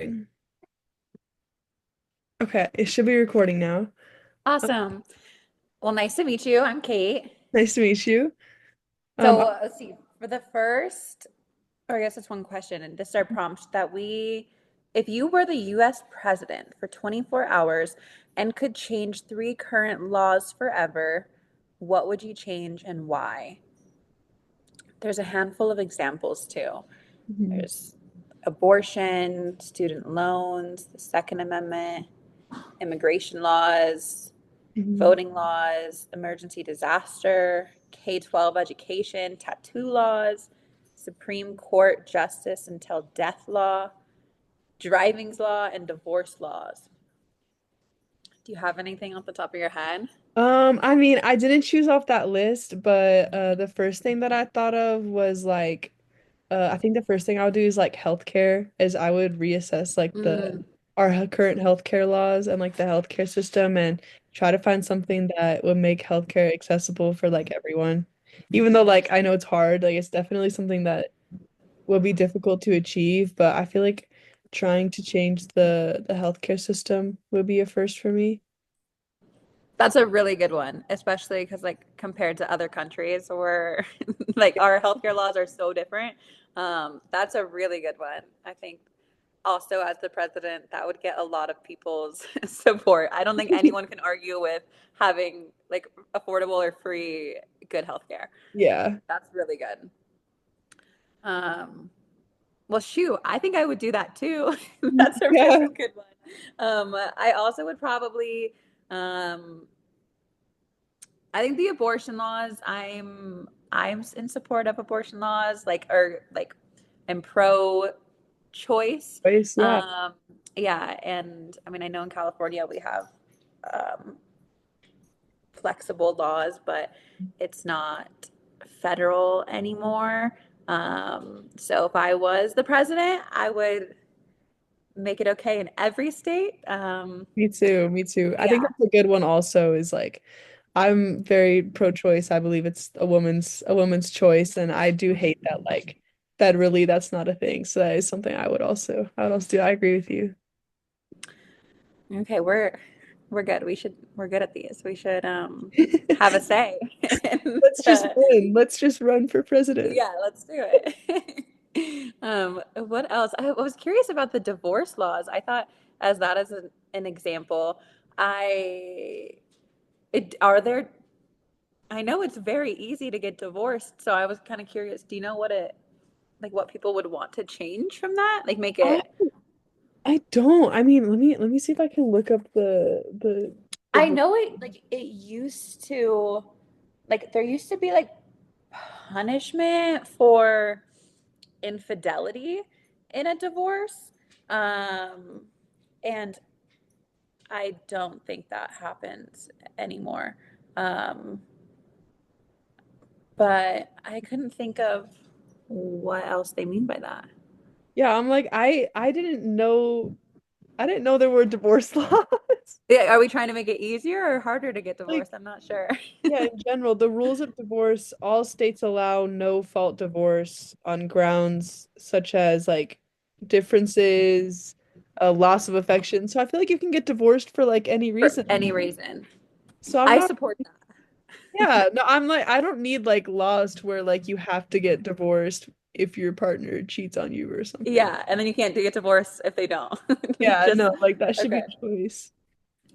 Okay, it should be recording now. Uh, Awesome. Well, nice to meet you. I'm Kate. Nice to meet you. Um, So let's see. For the first, or I guess it's one question, and this is our prompt that if you were the US president for 24 hours and could change three current laws forever, what would you change and why? There's a handful of examples too. mhm, There's abortion, student loans, the Second Amendment, immigration laws, mhm. voting laws, emergency disaster, K-12 education, tattoo laws, Supreme Court justice until death law, driving's law, and divorce laws. Do you have anything off the top of your head? I mean, I didn't choose off that list, but the first thing that I thought of was like, I think the first thing I would do is like healthcare, is I would reassess like the Mm, our current healthcare laws and like the healthcare system and try to find something that would make healthcare accessible for like everyone. Even though like I know it's hard, like it's definitely something that will be difficult to achieve, but I feel like trying to change the healthcare system would be a first for me. that's a really good one, especially because like compared to other countries where like our healthcare laws are so different. That's a really good one. I think also as the president, that would get a lot of people's support. I don't think anyone can argue with having like affordable or free good healthcare. Yeah. That's really good. Um, well, shoot, I think I would do that too. That's a Yeah. really good one. I also would probably, um, I think the abortion laws, I'm in support of abortion laws, like or like I'm pro choice. Voice, yeah. Um, yeah, and I mean I know in California we have um, flexible laws, but it's not federal anymore. So if I was the president, I would make it okay in every state. Me too. Me too. I think Yeah, that's a good one also is like I'm very pro-choice. I believe it's a woman's choice and I do hate that like federally that's not a thing. So that is something I would also do. I agree with you. okay, we're good. We're good at these. We should have a say. And, Let's just run for president. yeah, let's do it. What else? I was curious about the divorce laws. I thought as that as an example, I are there I know it's very easy to get divorced, so I was kind of curious. Do you know what it like what people would want to change from that? Like make I it I don't. I mean, let me see if I can look up I the know it like it used to like there used to be like punishment for infidelity in a divorce. Um, and I don't think that happens anymore. Um, but I couldn't think of what else they mean by that. Yeah, I'm like I didn't know there were divorce laws. Yeah, are we trying to make it easier or harder to get Like divorced? I'm not sure. yeah, in general, the rules of divorce, all states allow no fault divorce on grounds such as like differences, loss of affection. So I feel like you can get divorced for like any For reason. any reason. So I'm I not, support that. yeah, no, I'm like, I don't need like laws to where like you have to get divorced if your partner cheats on you or something. Yeah, and then you can't get divorced if they don't. You Yeah, just no, like that should be okay. choice.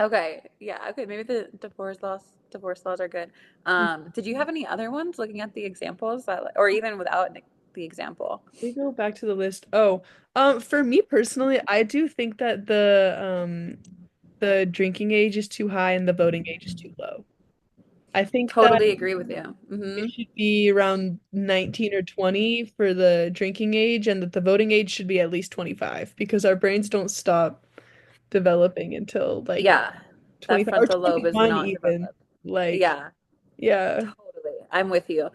Okay. Yeah, okay. Maybe the divorce laws are good. Did you have any other ones looking at the examples that or even without the example? We go back to the list. Oh, for me personally, I do think that the drinking age is too high and the voting age is too low. I think that Totally agree with you. it should be around 19 or 20 for the drinking age and that the voting age should be at least 25 because our brains don't stop developing until like Yeah, that 25 or frontal lobe is 21 not even. developed. Like, Yeah, yeah. totally. I'm with you.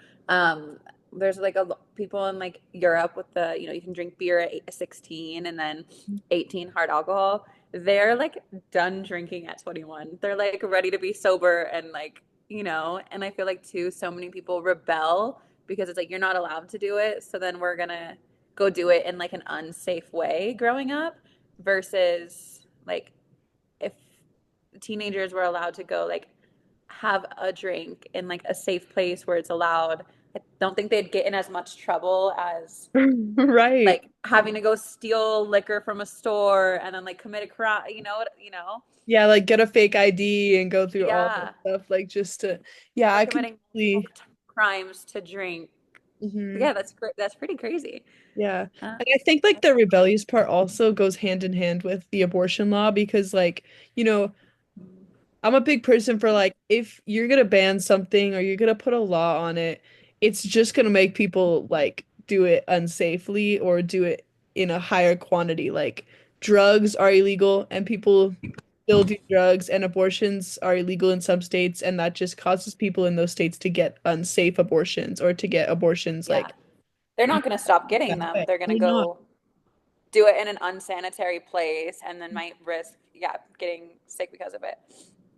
There's like people in like Europe with you can drink beer at 16 and then 18 hard alcohol. They're like done drinking at 21. They're like ready to be sober and and I feel like too, so many people rebel because it's like you're not allowed to do it. So then we're gonna go do it in like an unsafe way growing up. versus like if teenagers were allowed to go like have a drink in like a safe place where it's allowed, I don't think they'd get in as much trouble as Right. like having to go steal liquor from a store and then like commit a crime, you know? Yeah, like get a fake ID and go through all that Yeah. stuff, like just to, yeah, Or I committing multiple completely, crimes to drink. mhm. Yeah, that's pretty crazy. Yeah. Uh, And I think like the rebellious part also goes hand in hand with the abortion law because like, you know, I'm a big person for like if you're gonna ban something or you're gonna put a law on it, it's just gonna make people like do it unsafely or do it in a higher quantity. Like drugs are illegal and people still do drugs and abortions are illegal in some states and that just causes people in those states to get unsafe abortions or to get abortions yeah. like They're not going to stop getting that them. way. They're going to They're not. go do it in an unsanitary place and then might risk, yeah, getting sick because of it.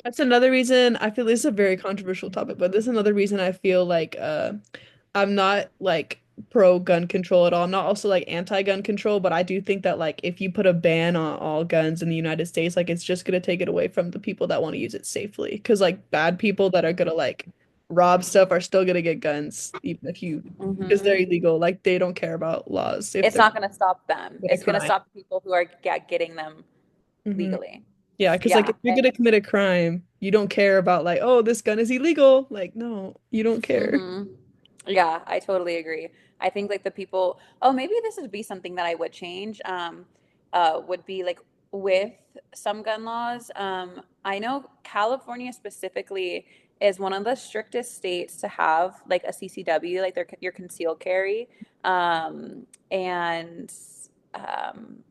That's another reason I feel this is a very controversial topic, but this is another reason I feel like I'm not like pro gun control at all. I'm not also like anti-gun control, but I do think that like if you put a ban on all guns in the United States, like it's just gonna take it away from the people that want to use it safely. Because like bad people that are gonna like rob stuff are still gonna get guns, even if you because they're Hmm. illegal. Like they don't care about laws if It's they're not going to stop them. commit a It's going to crime. stop the people who are, yeah, getting them Hmm. legally. Yeah, because like Yeah. if you're gonna commit a crime, you don't care about like, oh, this gun is illegal. Like, no, you don't care. Hmm. Yeah, I totally agree. I think like the people, oh, maybe this would be something that I would change, would be like with some gun laws. I know California specifically is one of the strictest states to have like a CCW, like your concealed carry. And um,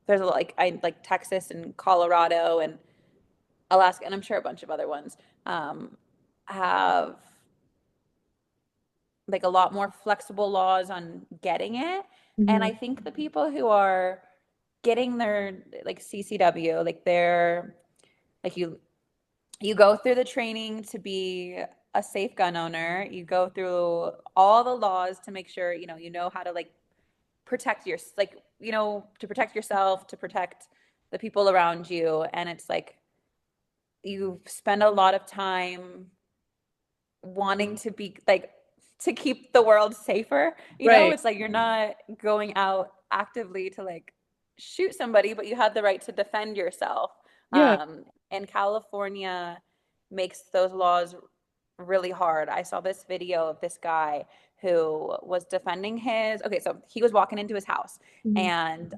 there's a, like I like Texas and Colorado and Alaska, and I'm sure a bunch of other ones have like a lot more flexible laws on getting it. And Hmm. I think the people who are getting their like CCW, like they're like you go through the training to be a safe gun owner. You go through all the laws to make sure, you know how to like protect your like, to protect yourself, to protect the people around you. And it's like you spend a lot of time wanting to be like to keep the world safer. Right. It's like you're not going out actively to like shoot somebody, but you have the right to defend yourself. Yeah. And California makes those laws really hard. I saw this video of this guy who was defending his, okay, so he was walking into his house Mhm. and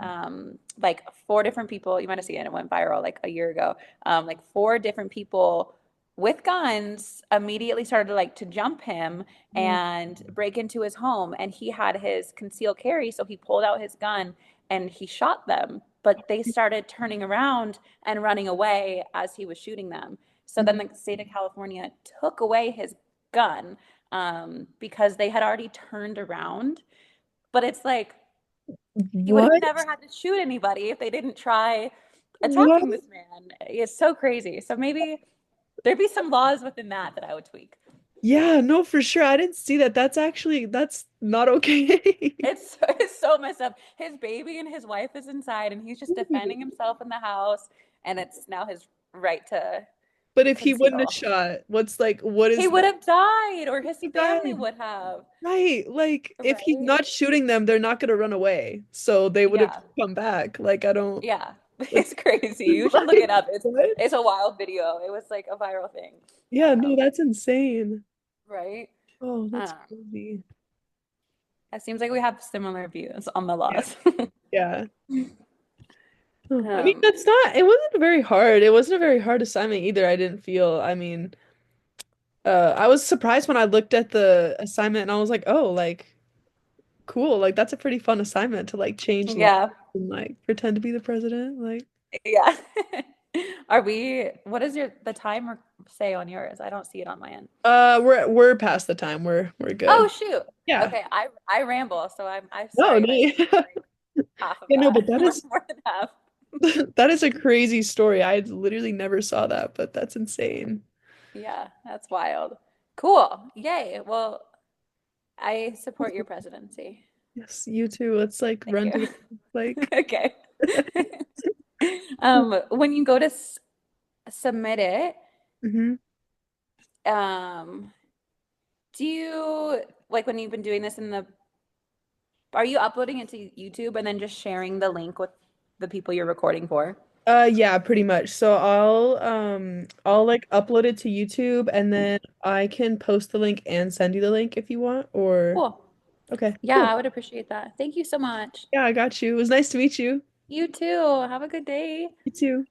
like four different people, you might have seen it, it went viral like a year ago. Like four different people with guns immediately started like to jump him Oh, and break into his home, and he had his concealed carry, so he pulled out his gun and he shot them, but they started turning around and running away as he was shooting them. So then mhm. the state of California took away his gun, because they had already turned around. But it's like he would have What? never had to shoot anybody if they didn't try What? attacking this man. It's so crazy. So maybe there'd be some laws within that I would tweak. Yeah, no, for sure. I didn't see that. That's not okay. It's so messed up. His baby and his wife is inside, and he's just defending himself in the house, and it's now his right to But if he wouldn't have conceal. shot, what's like, what He is would have died, or his he family died? would have, Right. Like, if he's right? not shooting them, they're not gonna run away. So they would have Yeah, come back. Like, I don't yeah. like, It's crazy. You should look like it up. It's what? it's a wild video. It was like a viral thing. Yeah, no, Um, that's insane. right? Oh, that's Um, crazy. it seems like we have similar views on the Yeah. laws. Yeah. Huh. I mean, Um, that's not, it wasn't very hard. It wasn't a very hard assignment either, I didn't feel. I mean, I was surprised when I looked at the assignment and I was like, oh, like, cool. Like, that's a pretty fun assignment to like change laws yeah, and like pretend to be the president. Like, yeah. What does the timer say on yours? I don't see it on my end. we're past the time. We're Oh good. shoot. Yeah. Okay, I ramble, so I'm No, sorry no. if I Yeah, take like half of yeah, no, that, but that more, is more than half. that is a crazy story. I literally never saw that, but that's insane. Yeah, that's wild. Cool. Yay. Well, I support your presidency. Yes, you too. Let's like Thank run you. together. Like, Okay. When you go to submit it, hmm um, do you like when you've been doing this in the, are you uploading it to YouTube and then just sharing the link with the people you're recording for? Yeah, pretty much. So I'll like upload it to YouTube and then I can post the link and send you the link if you want or Cool. okay, Yeah, cool. I would appreciate that. Thank you so much. Yeah, I got you. It was nice to meet you. You too. Have a good day. You too.